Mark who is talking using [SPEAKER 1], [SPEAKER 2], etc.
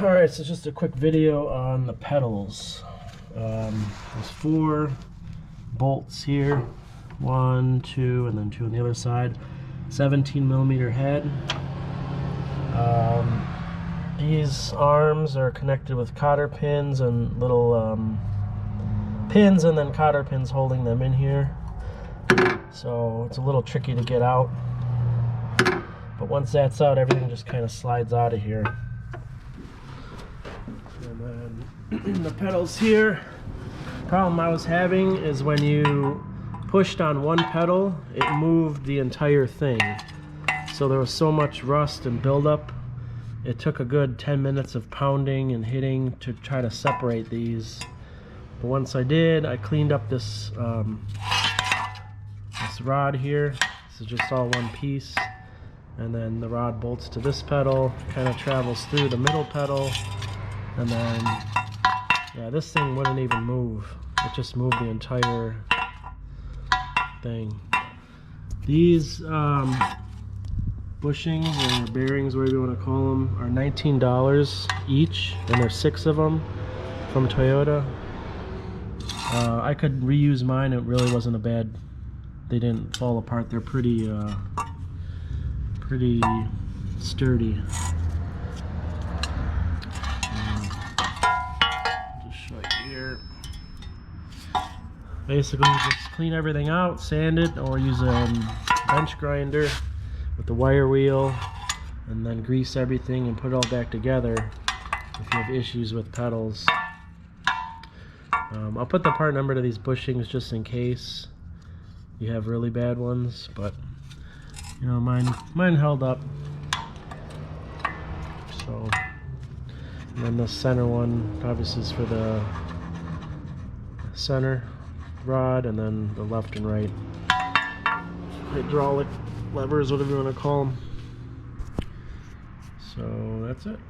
[SPEAKER 1] Alright, so just a quick video on the pedals. There's 4 bolts here, 1, 2, and then 2 on the other side. 17mm head. These arms are connected with cotter pins and little pins, and then cotter pins holding them in here. So it's a little tricky to get out. But once that's out, everything just kind of slides out of here. And then the pedals here. Problem I was having is when you pushed on one pedal, it moved the entire thing. So there was so much rust and buildup. It took a good 10 minutes of pounding and hitting to try to separate these. But once I did, I cleaned up this this rod here. This is just all one piece. And then the rod bolts to this pedal, kind of travels through the middle pedal, and then, yeah, this thing wouldn't even move. It just moved the entire thing. These bushings or bearings, whatever you want to call them, are $19 each, and there's 6 of them from Toyota. I could reuse mine. It really wasn't a bad, they didn't fall apart. They're pretty sturdy. Just show you here. Basically, just clean everything out, sand it, or use a bench grinder with the wire wheel, and then grease everything and put it all back together if you have issues with pedals. I'll put the part number to these bushings just in case you have really bad ones, but you know, mine held up. So, and then the center one obviously is for the center rod, and then the left and right hydraulic levers, whatever you want to call them. So that's it.